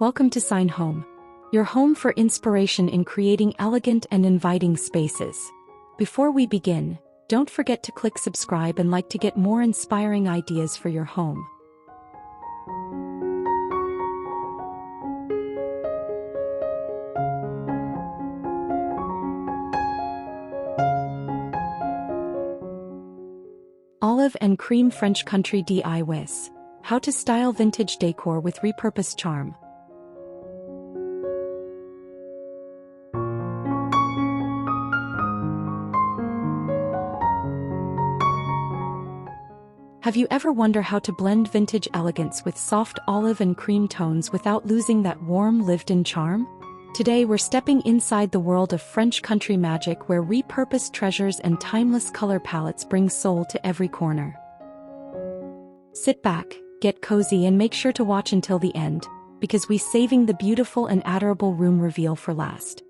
Welcome to Sign Home, your home for inspiration in creating elegant and inviting spaces. Before we begin, don't forget to click subscribe and like to get more inspiring ideas for your home. Olive and Cream French Country DIYs. How to style vintage decor with repurposed charm. Have you ever wondered how to blend vintage elegance with soft olive and cream tones without losing that warm lived-in charm? Today we're stepping inside the world of French country magic where repurposed treasures and timeless color palettes bring soul to every corner. Sit back, get cozy and make sure to watch until the end, because we're saving the beautiful and adorable room reveal for last.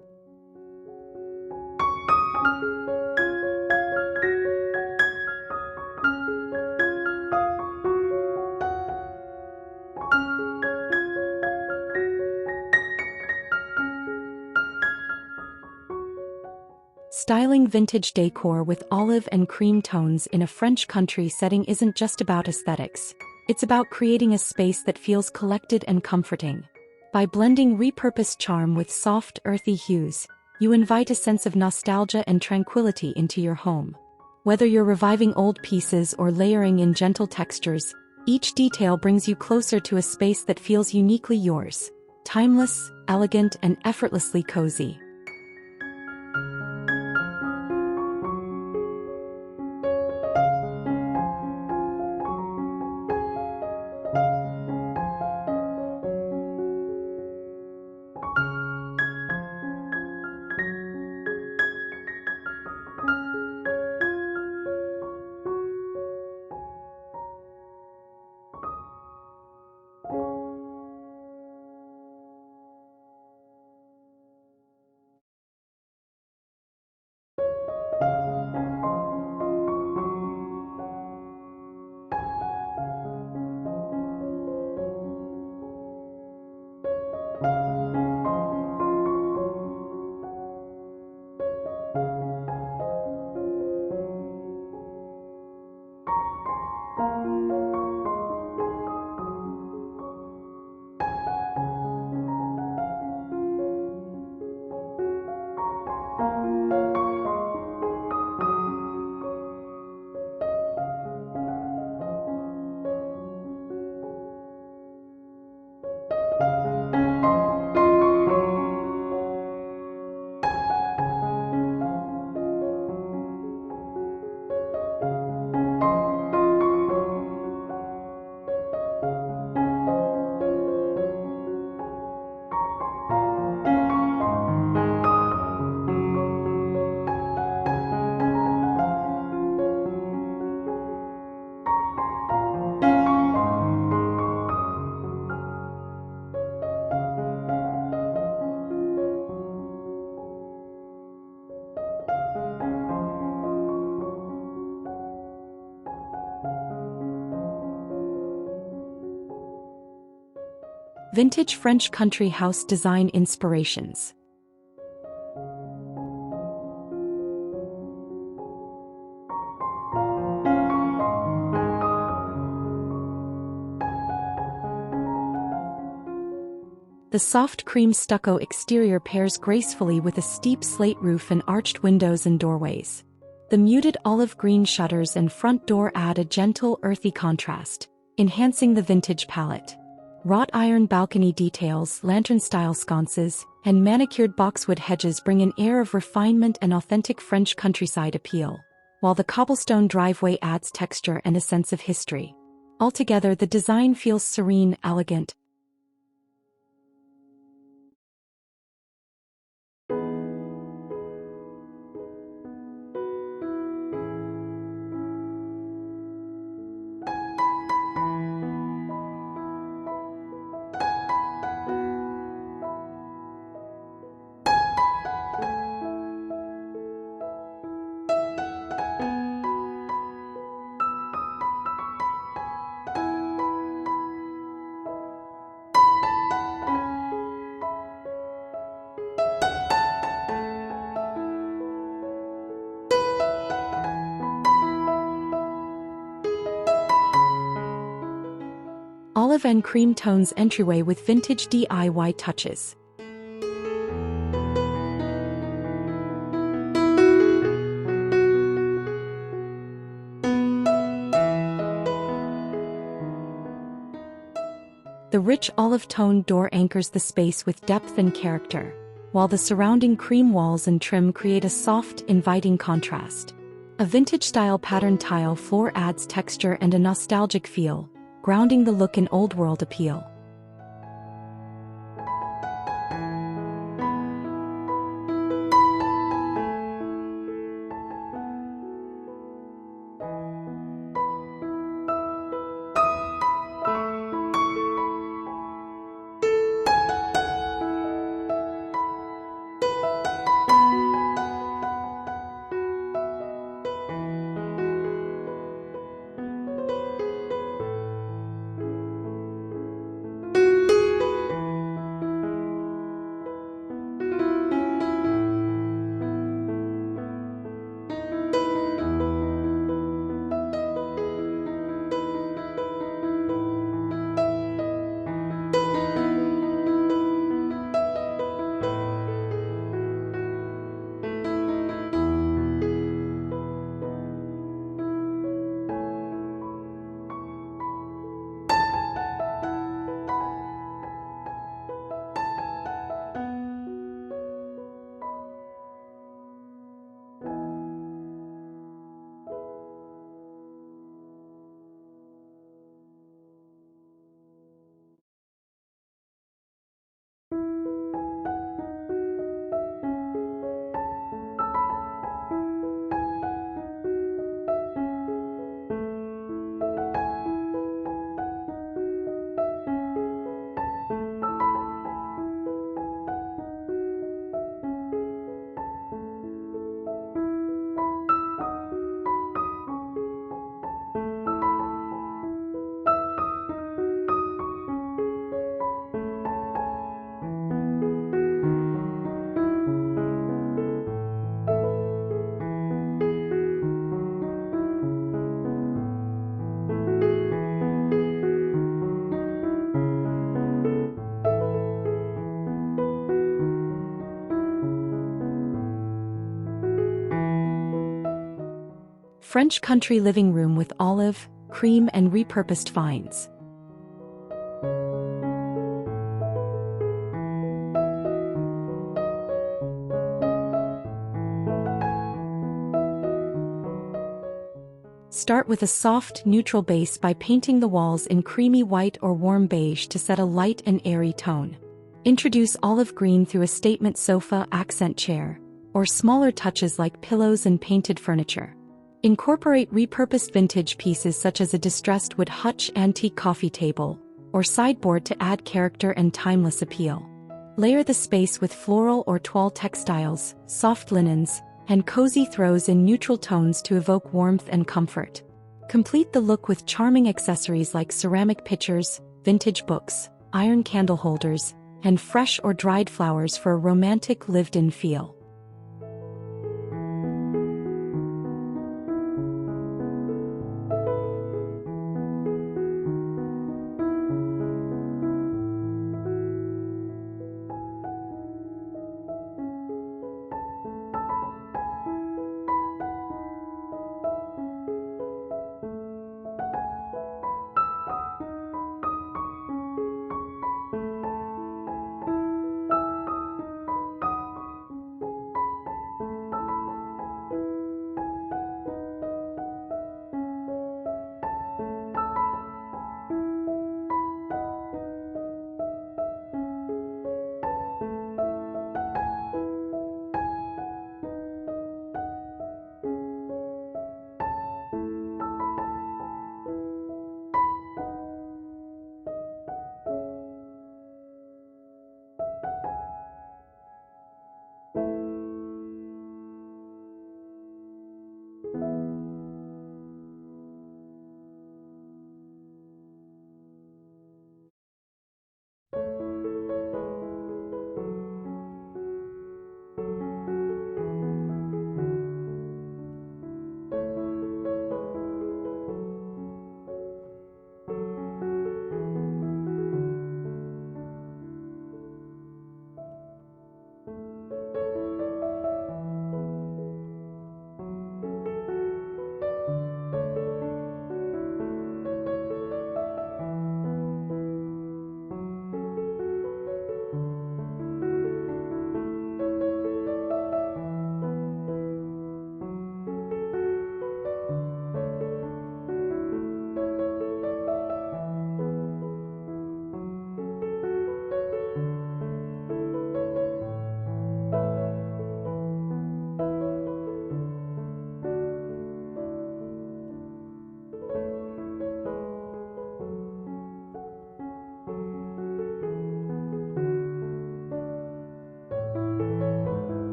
Styling vintage decor with olive and cream tones in a French country setting isn't just about aesthetics. It's about creating a space that feels collected and comforting. By blending repurposed charm with soft, earthy hues, you invite a sense of nostalgia and tranquility into your home. Whether you're reviving old pieces or layering in gentle textures, each detail brings you closer to a space that feels uniquely yours. Timeless, elegant, and effortlessly cozy. Vintage French country house design inspirations. The soft cream stucco exterior pairs gracefully with a steep slate roof and arched windows and doorways. The muted olive green shutters and front door add a gentle, earthy contrast, enhancing the vintage palette. Wrought-iron balcony details, lantern-style sconces, and manicured boxwood hedges bring an air of refinement and authentic French countryside appeal, while the cobblestone driveway adds texture and a sense of history. Altogether, the design feels serene, elegant, olive and cream tones entryway with vintage DIY touches. The rich olive-toned door anchors the space with depth and character, while the surrounding cream walls and trim create a soft, inviting contrast. A vintage-style pattern tile floor adds texture and a nostalgic feel, grounding the look in old-world appeal. French country living room with olive, cream and repurposed finds. Start with a soft, neutral base by painting the walls in creamy white or warm beige to set a light and airy tone. Introduce olive green through a statement sofa accent chair, or smaller touches like pillows and painted furniture. Incorporate repurposed vintage pieces such as a distressed wood hutch antique coffee table, or sideboard to add character and timeless appeal. Layer the space with floral or toile textiles, soft linens, and cozy throws in neutral tones to evoke warmth and comfort. Complete the look with charming accessories like ceramic pitchers, vintage books, iron candle holders, and fresh or dried flowers for a romantic lived-in feel.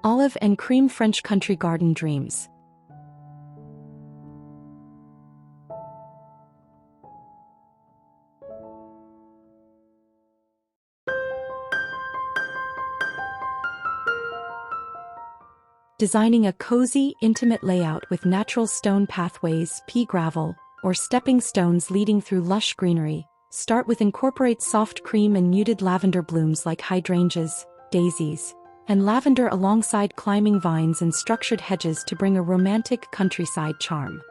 Olive and cream French country garden dreams. Designing a cozy, intimate layout with natural stone pathways, pea gravel, or stepping stones leading through lush greenery. Start with incorporate soft cream and muted lavender blooms like hydrangeas, daisies, and lavender alongside climbing vines and structured hedges to bring a romantic countryside charm.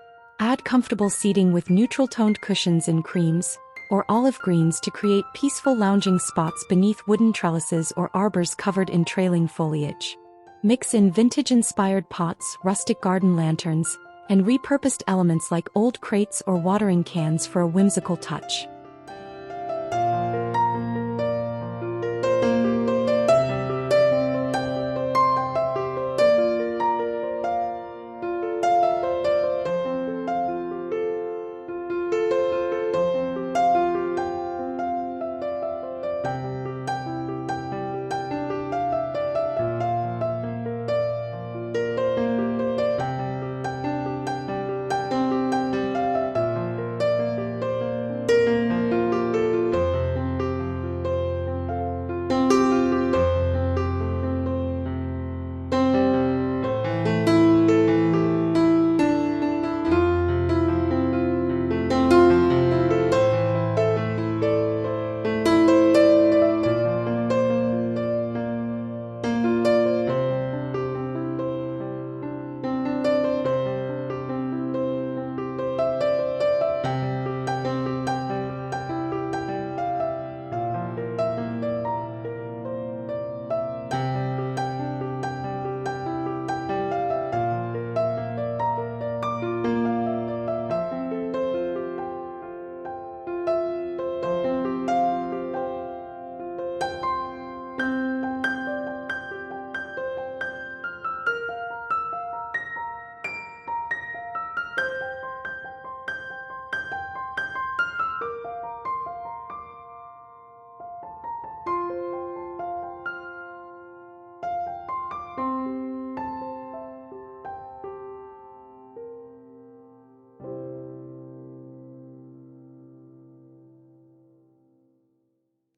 Add comfortable seating with neutral-toned cushions in creams or olive greens to create peaceful lounging spots beneath wooden trellises or arbors covered in trailing foliage. Mix in vintage-inspired pots, rustic garden lanterns, and repurposed elements like old crates or watering cans for a whimsical touch.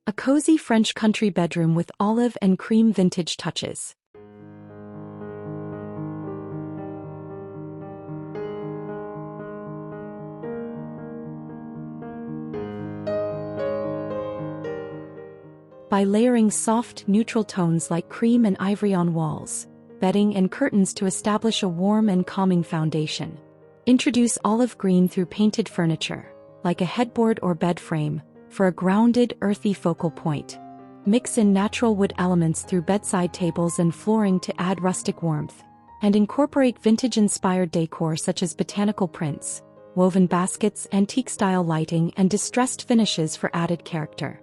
A cozy French country bedroom with olive and cream vintage touches. By layering soft, neutral tones like cream and ivory on walls, bedding and curtains to establish a warm and calming foundation. Introduce olive green through painted furniture, like a headboard or bed frame, for a grounded, earthy focal point. Mix in natural wood elements through bedside tables and flooring to add rustic warmth, and incorporate vintage-inspired decor such as botanical prints, woven baskets, antique-style lighting, and distressed finishes for added character.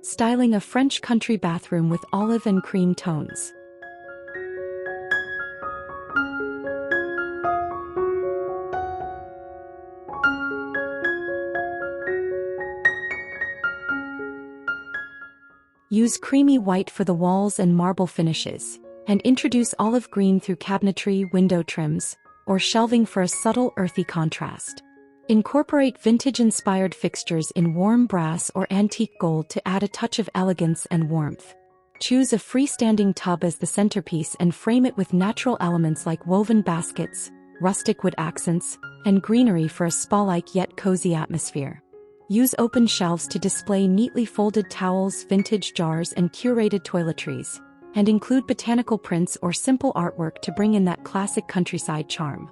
styling a French country bathroom with olive and cream tones. Use creamy white for the walls and marble finishes, and introduce olive green through cabinetry, window trims, or shelving for a subtle earthy contrast. Incorporate vintage-inspired fixtures in warm brass or antique gold to add a touch of elegance and warmth. Choose a freestanding tub as the centerpiece and frame it with natural elements like woven baskets, rustic wood accents, and greenery for a spa-like yet cozy atmosphere. Use open shelves to display neatly folded towels, vintage jars, and curated toiletries, and include botanical prints or simple artwork to bring in that classic countryside charm.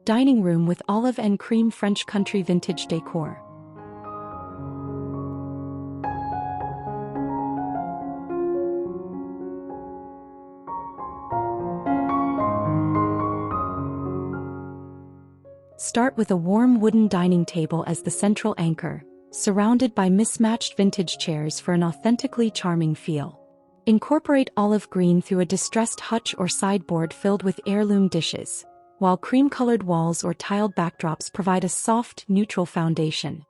Dining room with olive and cream French country vintage decor. Start with a warm wooden dining table as the central anchor, surrounded by mismatched vintage chairs for an authentically charming feel. Incorporate olive green through a distressed hutch or sideboard filled with heirloom dishes, while cream-colored walls or tiled backdrops provide a soft, neutral foundation.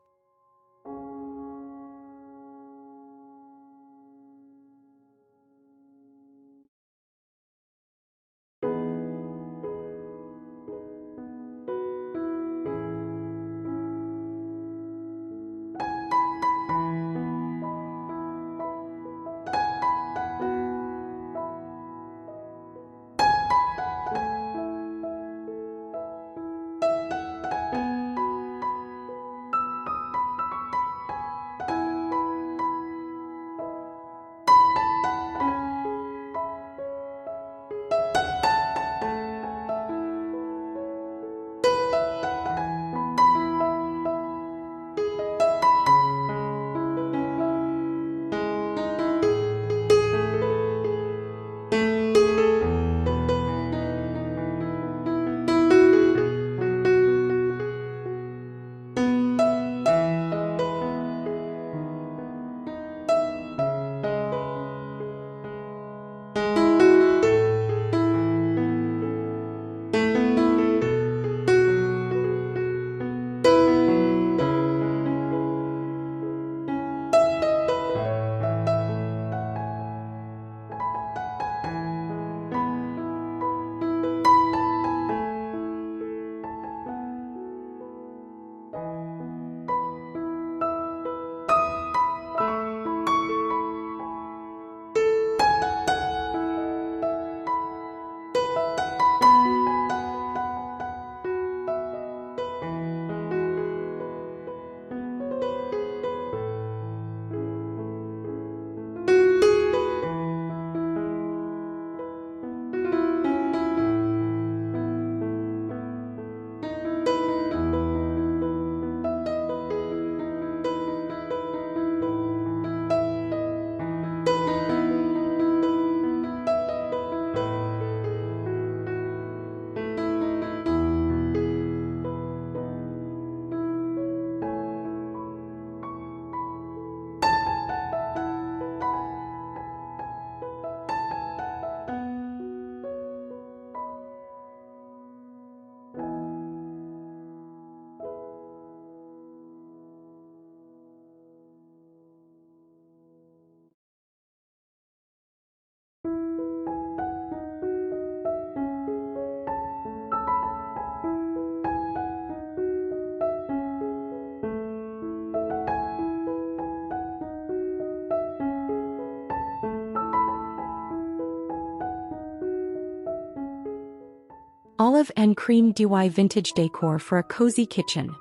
Olive and cream DIY vintage decor for a cozy kitchen.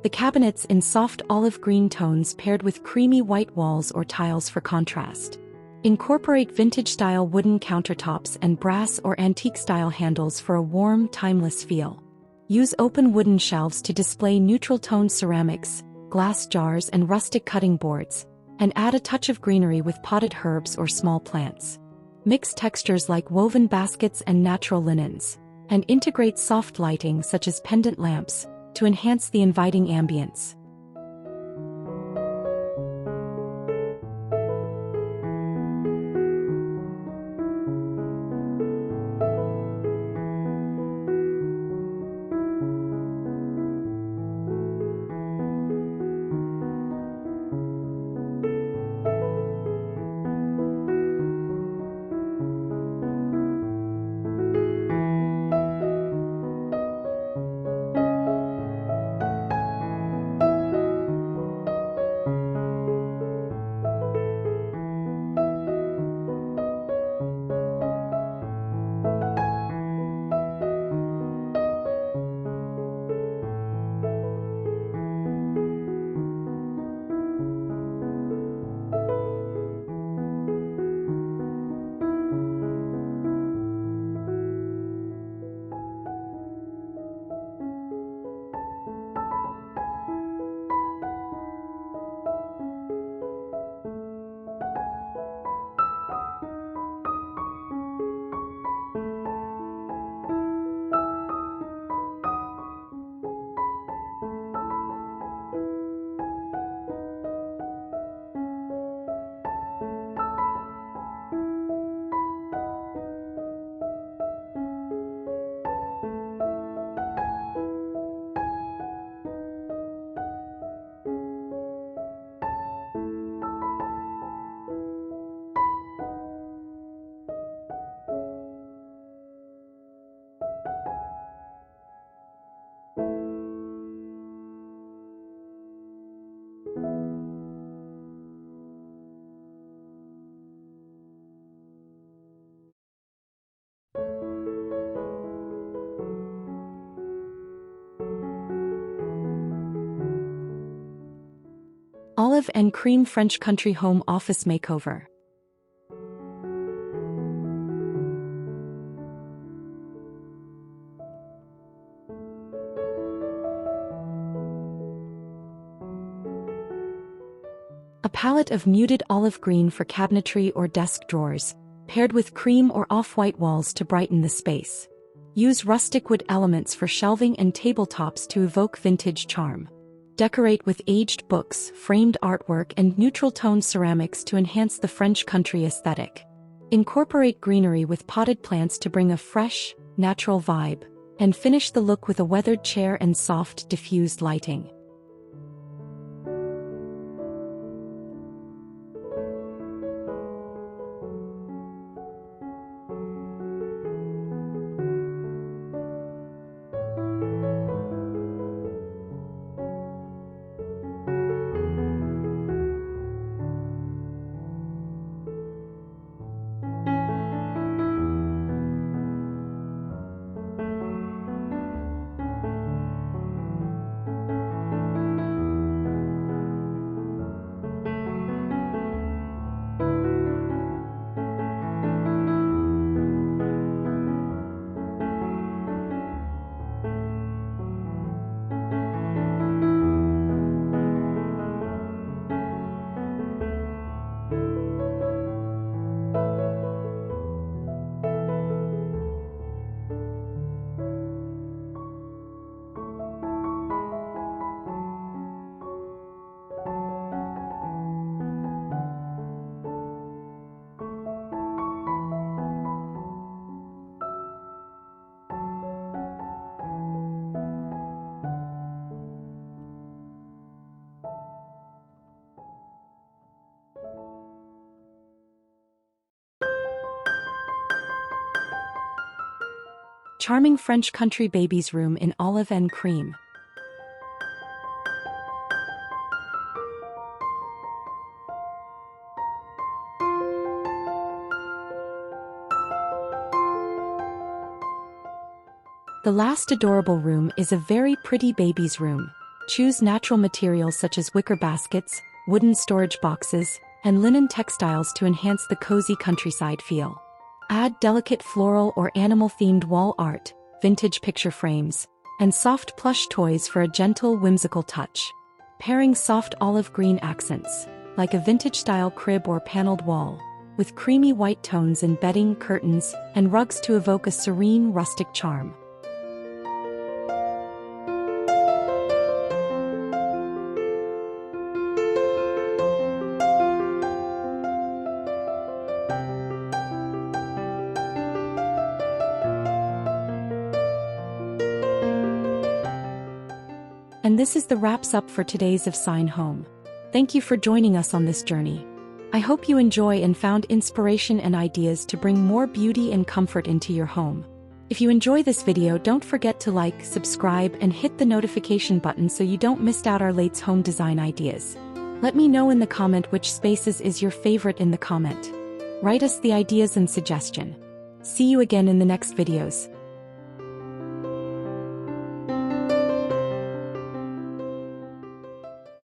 The cabinets in soft olive green tones paired with creamy white walls or tiles for contrast. Incorporate vintage-style wooden countertops and brass or antique-style handles for a warm, timeless feel. Use open wooden shelves to display neutral-toned ceramics, glass jars and rustic cutting boards, and add a touch of greenery with potted herbs or small plants. Mix textures like woven baskets and natural linens, and integrate soft lighting such as pendant lamps to enhance the inviting ambience. Olive and cream French country home office makeover. A palette of muted olive green for cabinetry or desk drawers, paired with cream or off-white walls to brighten the space. Use rustic wood elements for shelving and tabletops to evoke vintage charm. Decorate with aged books, framed artwork and neutral-toned ceramics to enhance the French country aesthetic. Incorporate greenery with potted plants to bring a fresh, natural vibe, and finish the look with a weathered chair and soft, diffused lighting. Charming French country baby's room in olive and cream. The last adorable room is a very pretty baby's room. Choose natural materials such as wicker baskets, wooden storage boxes, and linen textiles to enhance the cozy countryside feel. Add delicate floral or animal-themed wall art, vintage picture frames, and soft plush toys for a gentle, whimsical touch. Pairing soft olive green accents, like a vintage-style crib or paneled wall, with creamy white tones in bedding, curtains, and rugs to evoke a serene, rustic charm. And this is the wraps up for today's of Sign Home. Thank you for joining us on this journey. I hope you enjoy and found inspiration and ideas to bring more beauty and comfort into your home. If you enjoy this video, don't forget to like, subscribe, and hit the notification button so you don't miss out our latest home design ideas. Let me know in the comment which spaces is your favorite in the comment. Write us the ideas and suggestion. See you again in the next videos.